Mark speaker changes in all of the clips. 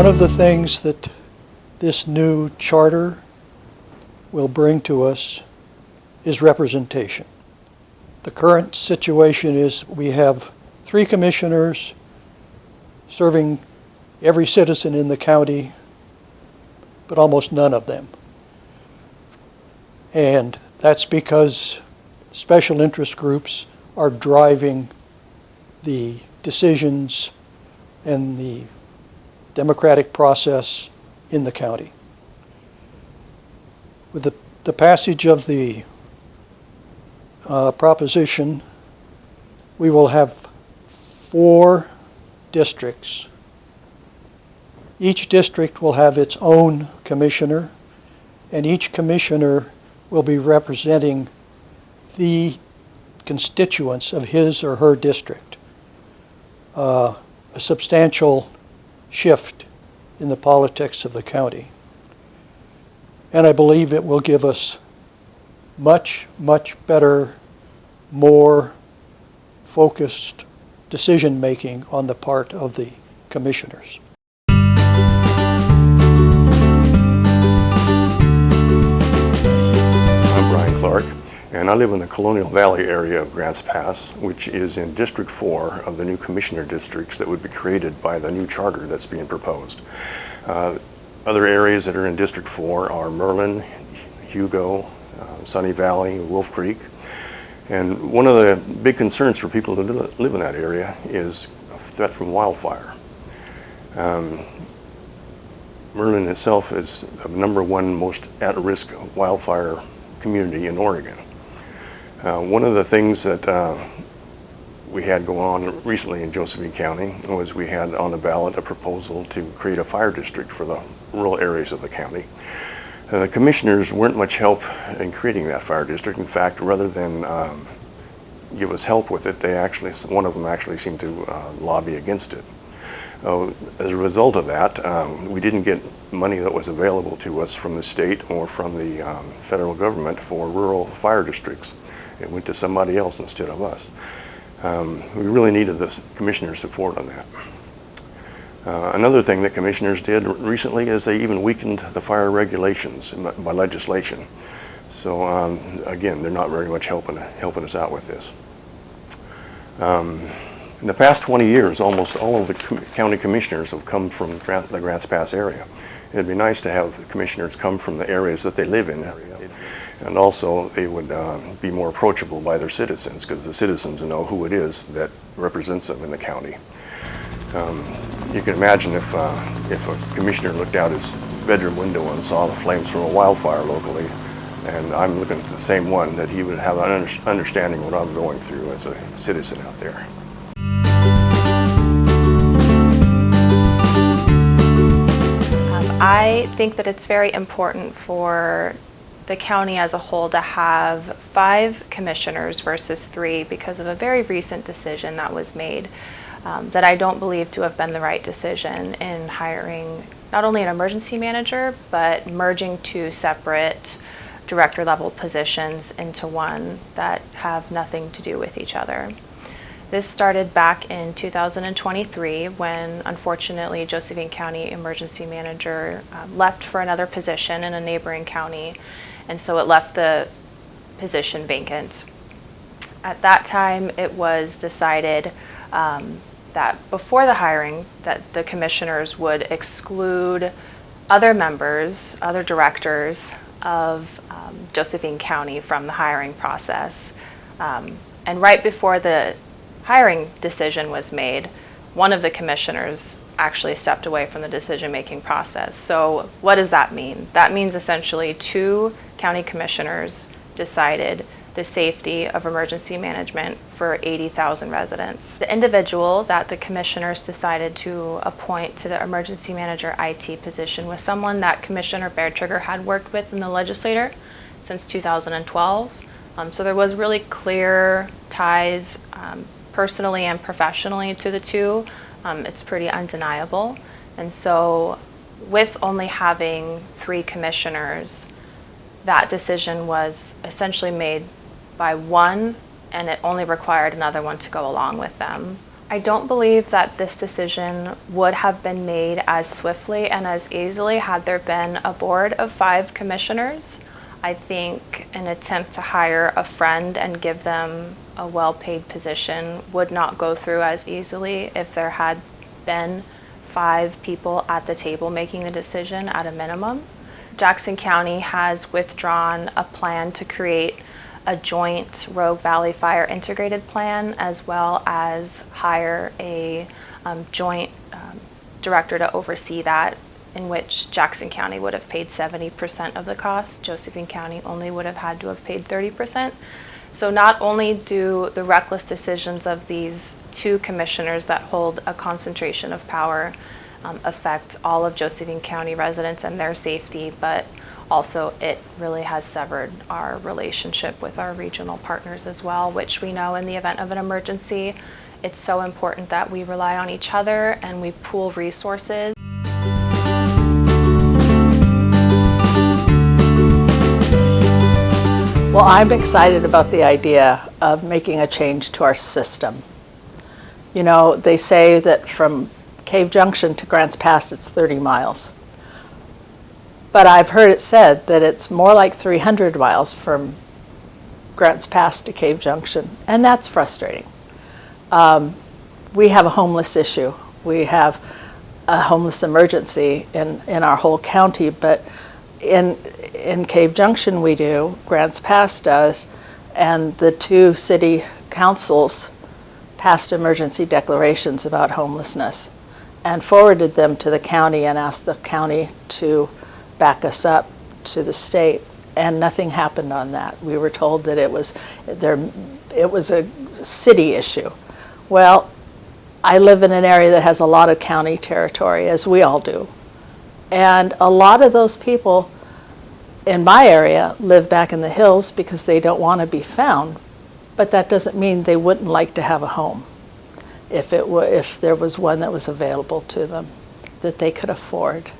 Speaker 1: of the things that this new charter will bring to us is representation. The current situation is we have 3 commissioners serving every citizen in the county, but almost none of them. And that's because special interest groups are driving the decisions and the democratic process in the county. With the passage of the proposition, we will have 4 districts. Each district will have its own commissioner, and each commissioner will be representing the constituents of his or her district. A substantial shift in the politics of the county. And I believe it will give us much, much better, more focused decision-making on the part of the commissioners.
Speaker 2: I'm Brian Clark, and I live in the Colonial Valley area of Grants Pass, which is in District 4 of the new commissioner districts that would be created by the new charter that's being proposed. Other areas that are in District 4 are Merlin, Hugo, Sunny Valley, Wolf Creek. And one of the big concerns for people who live in that area is a threat from wildfire. Merlin itself is the #1 most at-risk wildfire community in Oregon. One of the things that we had going on recently in Josephine County was we had on the ballot a proposal to create a fire district for the rural areas of the county. The commissioners weren't much help in creating that fire district. In fact, rather than give us help with it, one of them actually seemed to lobby against it. As a result of that, we didn't get money that was available to us from the state or from the federal government for rural fire districts. It went to somebody else instead of us. We really needed this commissioner's support on that. Another thing that commissioners did recently is they even weakened the fire regulations by legislation. So again, they're not very much helping us out with this. In the past 20 years, almost all of the county commissioners have come from the Grants Pass area. It'd be nice to have commissioners come from the areas that they live in. And also, they would be more approachable by their citizens, because the citizens know who it is that represents them in the county. You can imagine if a commissioner looked out his bedroom window and saw the flames from a wildfire locally, and I'm looking at the same one, that he would have an understanding what I'm going through as a citizen out there.
Speaker 3: I think that it's very important for the county as a whole to have 5 commissioners versus 3 because of a very recent decision that was made that I don't believe to have been the right decision in hiring not only an emergency manager, but merging 2 separate director level positions into one that have nothing to do with each other. This started back in 2023 when, unfortunately, Josephine County emergency manager left for another position in a neighboring county, and so it left the position vacant. At that time, it was decided that before the hiring, that the commissioners would exclude other members, other directors of Josephine County from the hiring process. And right before the hiring decision was made, one of the commissioners actually stepped away from the decision-making process. So what does that mean? That means essentially 2 county commissioners decided the safety of emergency management for 80,000 residents. The individual that the commissioners decided to appoint to the emergency manager IT position was someone that Commissioner Beartrigger had worked with in the legislature since 2012. So there was really clear ties personally and professionally to the 2. It's pretty undeniable. And so with only having 3 commissioners, that decision was essentially made by one, and it only required another one to go along with them. I don't believe that this decision would have been made as swiftly and as easily had there been a board of 5 commissioners. I think an attempt to hire a friend and give them a well-paid position would not go through as easily if there had been 5 people at the table making the decision at a minimum. Jackson County has withdrawn a plan to create a joint Rogue Valley Fire integrated plan, as well as hire a joint director to oversee that, in which Jackson County would have paid 70% of the cost. Josephine County only would have had to have paid 30%. So not only do the reckless decisions of these 2 commissioners that hold a concentration of power affect all of Josephine County residents and their safety, but also it really has severed our relationship with our regional partners as well, which we know in the event of an emergency, it's so important that we rely on each other and we pool resources.
Speaker 4: Well, I'm excited about the idea of making a change to our system. You know, they say that from Cave Junction to Grants Pass, it's 30 miles. But I've heard it said that it's more like 300 miles from Grants Pass to Cave Junction, and that's frustrating. We have a homeless issue. We have a homeless emergency in our whole county, but in Cave Junction we do, Grants Pass does, and the 2 city councils passed emergency declarations about homelessness and forwarded them to the county and asked the county to back us up to the state, and nothing happened on that. We were told that it was a city issue. Well, I live in an area that has a lot of county territory, as we all do, and a lot of those people in my area live back in the hills because they don't want to be found, but that doesn't mean they wouldn't like to have a home if there was one that was available to them that they could afford.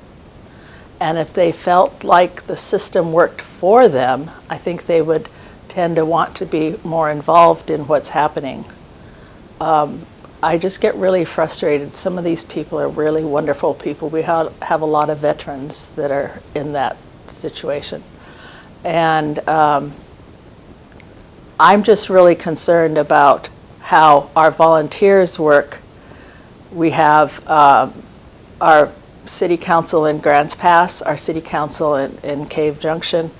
Speaker 4: And if they felt like the system worked for them, I think they would tend to want to be more involved in what's happening. I just get really frustrated. Some of these people are really wonderful people. We have a lot of veterans that are in that situation. And I'm just really concerned about how our volunteers work. We have our city council in Grants Pass, our city council in Cave Junction,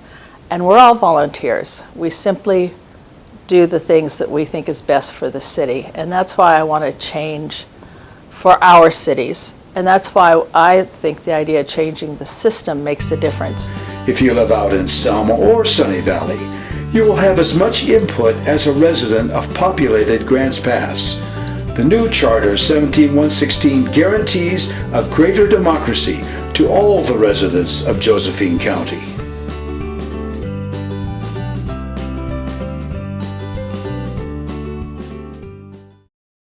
Speaker 4: and we're all volunteers. We simply do the things that we think is best for the city, and that's why I want to change for our cities, and that's why I think the idea of changing the system makes a difference.
Speaker 5: If you live out in Selma or Sunny Valley, you will have as much input as a resident of populated Grants Pass. The new Charter 17116 guarantees a greater democracy to all the residents of Josephine County.